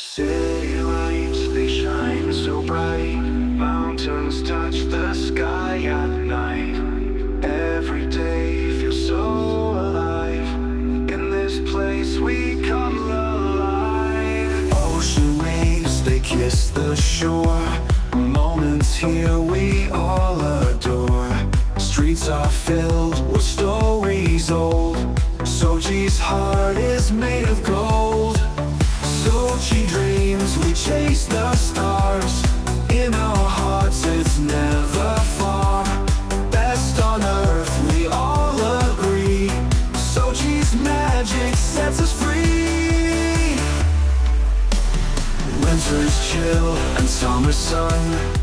City lights, they shine so bright. Mountains touch the sky at night. Every day feels so alive. In this place we come alive. Ocean waves, they kiss the shore. Moments here we all adore. Streets are filled with stories old. Sochi's heart is made of gold. Sochi dreams, we chase the stars. In our hearts it's never far. Best on earth, we all agree. Sochi's magic sets us free. Winter's chill and summer sun.